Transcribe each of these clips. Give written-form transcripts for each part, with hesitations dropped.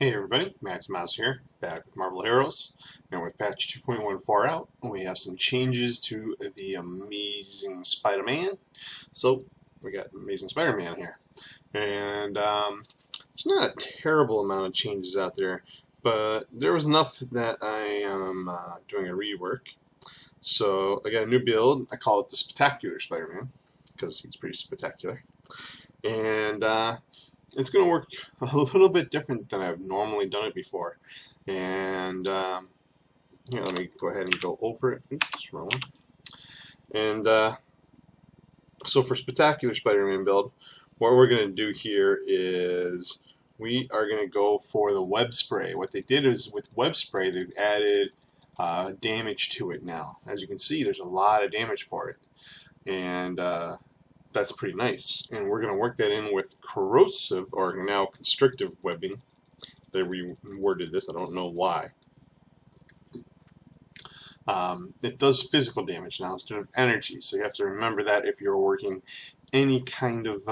Hey everybody, Max Mouse here, back with Marvel Heroes, and with patch 2.14 out, we have some changes to the Amazing Spider-Man. So, we got Amazing Spider-Man here. And there's not a terrible amount of changes out there, but there was enough that I am doing a rework. So, I got a new build. I call it the Spetaclular Spider-Man, because he's pretty spectacular. And it's going to work a little bit different than I've normally done it before. And here, let me go ahead and go over it. Oops, wrong one. And so for Spectacular Spider-Man build, what we're going to do here is we are going to go for the web spray. What they did is with web spray, they've added damage to it now. As you can see, there's a lot of damage for it. And that's pretty nice. And we're going to work that in with corrosive, or now constrictive webbing. They reworded this, I don't know why. It does physical damage now instead of energy, so you have to remember that if you're working any kind of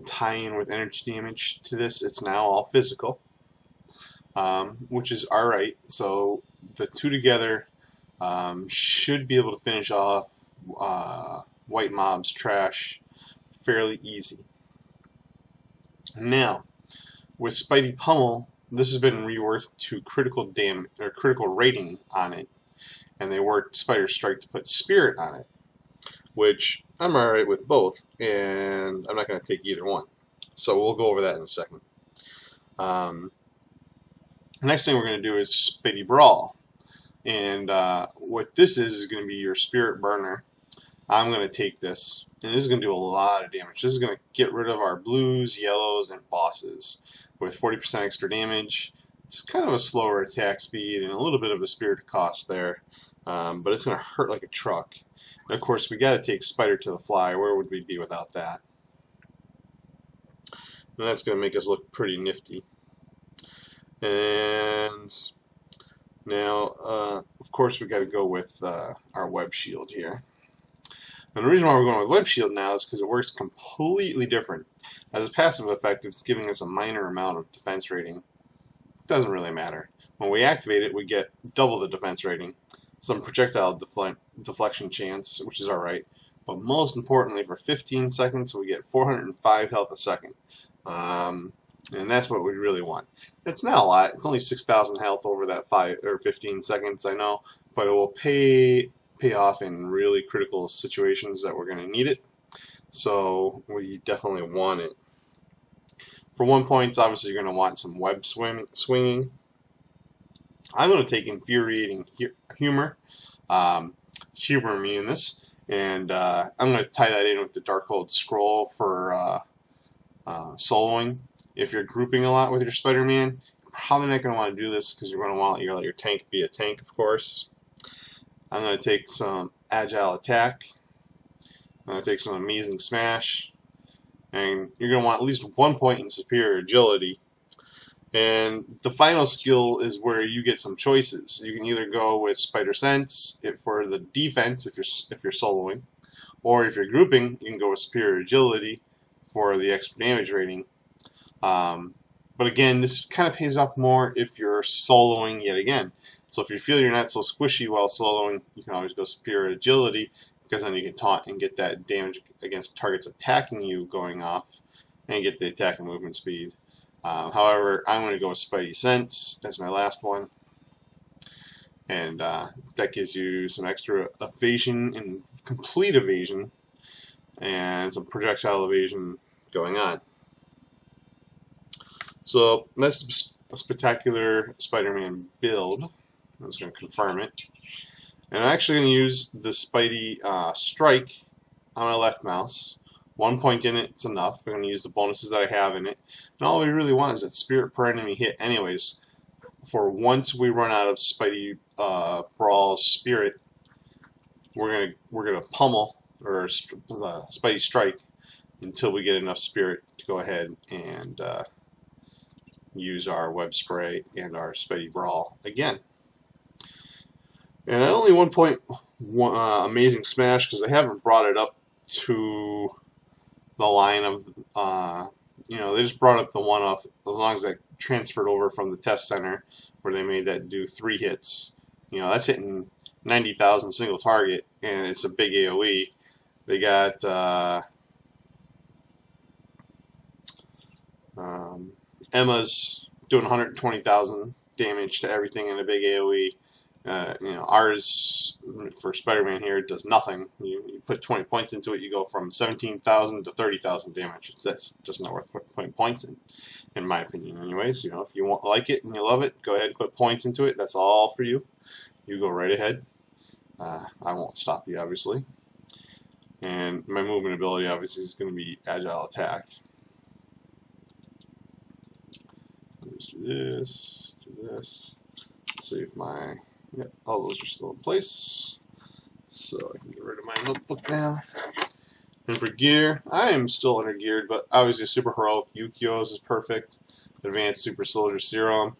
tie-in with energy damage to this. It's now all physical, which is alright. So the two together should be able to finish off White Mob's trash fairly easy. Now, with Spidey Pummel, this has been reworked to critical damage or critical rating on it, and they worked Spider Strike to put Spirit on it, which I'm alright with both, and I'm not going to take either one. So we'll go over that in a second. Next thing we're going to do is Spidey Brawl, and what this is going to be your Spirit Burner. I'm going to take this, and this is going to do a lot of damage. This is going to get rid of our blues, yellows, and bosses with 40% extra damage. It's kind of a slower attack speed and a little bit of a spirit cost there, but it's going to hurt like a truck. And of course, we got to take Spider to the Fly. Where would we be without that? And that's going to make us look pretty nifty. And now, of course, we got to go with our web shield here. And the reason why we're going with Web Shield now is because it works completely different. As a passive effect, it's giving us a minor amount of defense rating. It doesn't really matter. When we activate it, we get double the defense rating, some projectile deflection chance, which is alright, but most importantly, for 15 seconds, we get 405 health a second. And that's what we really want. It's not a lot. It's only 6,000 health over that 5 or 15 seconds, I know, but it will pay off in really critical situations that we're going to need it. So we definitely want it. For 1 point, obviously you're going to want some web swinging. I'm going to take Infuriating Humor. Humor me in this. And I'm going to tie that in with the Darkhold Scroll for soloing. If you're grouping a lot with your Spider-Man, you're probably not going to want to do this because you're going to want your tank be a tank, of course. I'm going to take some Agile Attack. I'm going to take some Amazing Smash. And you're going to want at least 1 point in Superior Agility. And the final skill is where you get some choices. You can either go with Spider Sense for the defense if you're soloing, or if you're grouping, you can go with Superior Agility for the extra damage rating. But again, this kind of pays off more if you're soloing yet again. So if you feel you're not so squishy while soloing, you can always go Superior Agility, because then you can taunt and get that damage against targets attacking you going off, and get the attack and movement speed. However, I'm going to go with Spidey Sense as my last one, and that gives you some extra evasion and complete evasion, and some projectile evasion going on. So that's a Spectacular Spider-Man build. I'm just going to confirm it. And I'm actually going to use the Spidey Strike on my left mouse. 1 point in it, it's enough. I'm going to use the bonuses that I have in it. And all we really want is that Spirit per enemy hit anyways. For once we run out of Spidey Brawl's Spirit, we're gonna pummel, or Spidey Strike, until we get enough Spirit to go ahead and use our Web Spray and our Spidey Brawl again. And at only 1 point, Amazing Smash, because I haven't brought it up to the line of, they just brought up the one-off, as long as that transferred over from the test center where they made that do 3 hits. You know, that's hitting 90,000 single target, and it's a big AoE. They got Emma's doing 120,000 damage to everything in a big AoE. You know, ours for Spider-Man here does nothing. You put 20 points into it, you go from 17,000 to 30,000 damage. That's just not worth putting points in my opinion. Anyways, you know, if you like it and you love it, go ahead and put points into it. That's all for you. You go right ahead. I won't stop you, obviously. And my movement ability, obviously, is going to be agile attack. Let's do this. Do this. Let's see if my all those are still in place, so I can get rid of my notebook now. And for gear, I am still under geared, but obviously super heroic Yukio's is perfect. Advanced super soldier serum,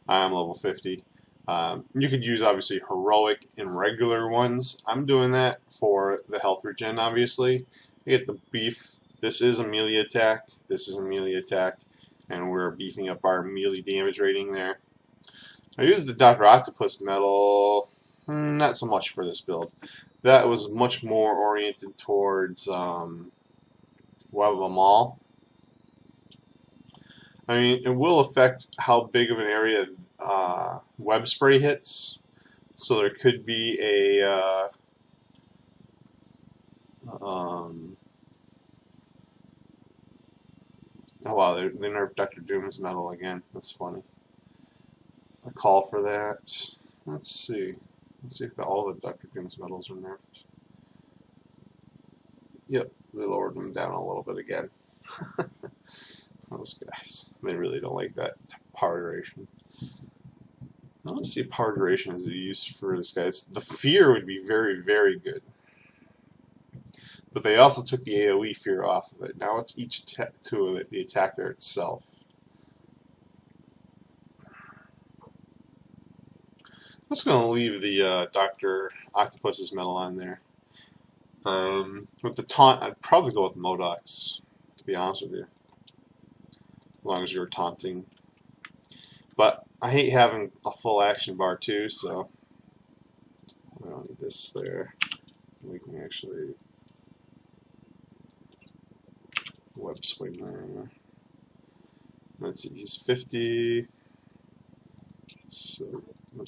I'm level 50. You could use obviously heroic and regular ones. I'm doing that for the health regen. Obviously, you get the beef. This is a melee attack. This is a melee attack, and we're beefing up our melee damage rating there. I used the Dr. Octopus medal, not so much for this build. That was much more oriented towards Web of them all. I mean, it will affect how big of an area web spray hits. So there could be a oh wow, they nerfed Dr. Doom's medal again. That's funny. A call for that. Let's see. Let's see if all the Dr. Doom's medals are nerfed. Yep, they lowered them down a little bit again. Those guys, they really don't like that power duration. I don't see power duration as a use for this guy. The fear would be very, very good. But they also took the AoE fear off of it. Now it's each to the attacker itself. I'm just going to leave the Dr. Octopus's medal on there. With the taunt, I'd probably go with Modoc's, to be honest with you. As long as you're taunting. But I hate having a full action bar too, so I don't need this there. We can actually web swing there. Let's see, he's 50. So we'll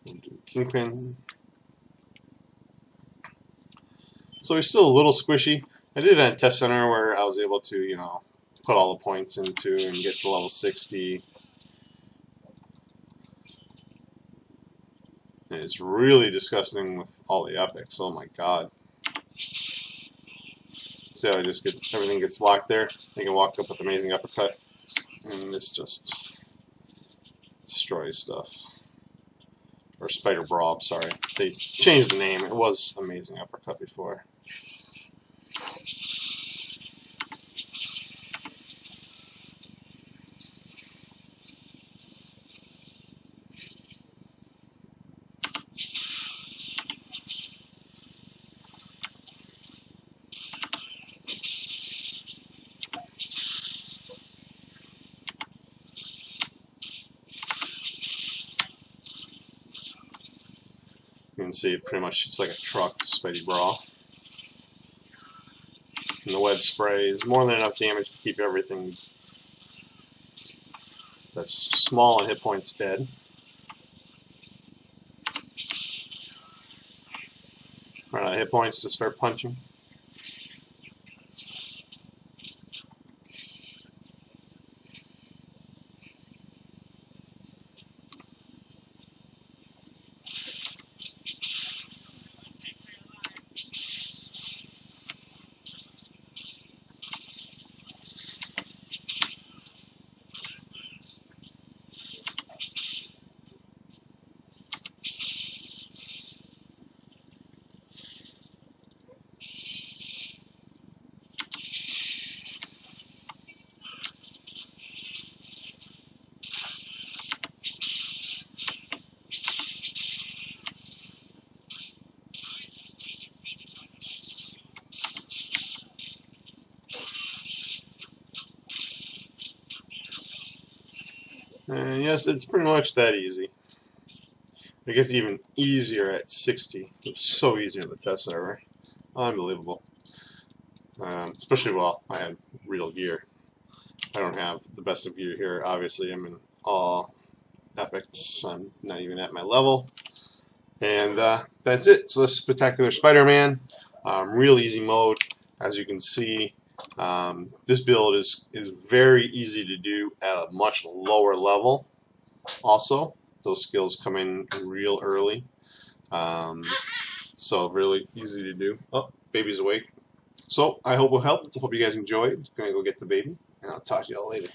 do Kingpin. So he's still a little squishy. I did it at Test Center where I was able to, you know, put all the points into and get to level 60. And it's really disgusting with all the epics. Oh my god. See how I just get everything gets locked there? I can walk up with amazing uppercut, and this just destroys stuff. Or Spider Brawl, sorry. They changed the name. It was Amazing Uppercut before. You can see pretty much it's like a truck, Spidey Brawl. And the web spray is more than enough damage to keep everything that's small and hit points dead. Run out of hit points to start punching. And yes, it's pretty much that easy. It gets even easier at 60. It was so easy on the test server. Unbelievable. Especially while I had real gear. I don't have the best of gear here. Obviously, I'm in all epics. I'm not even at my level. And that's it. So this is Spectacular Spider-Man. Real easy mode. As you can see, this build is very easy to do at a much lower level. Also, those skills come in real early. So really easy to do. Oh, baby's awake. So I hope it helped. Hope you guys enjoyed. Gonna go get the baby, and I'll talk to y'all later.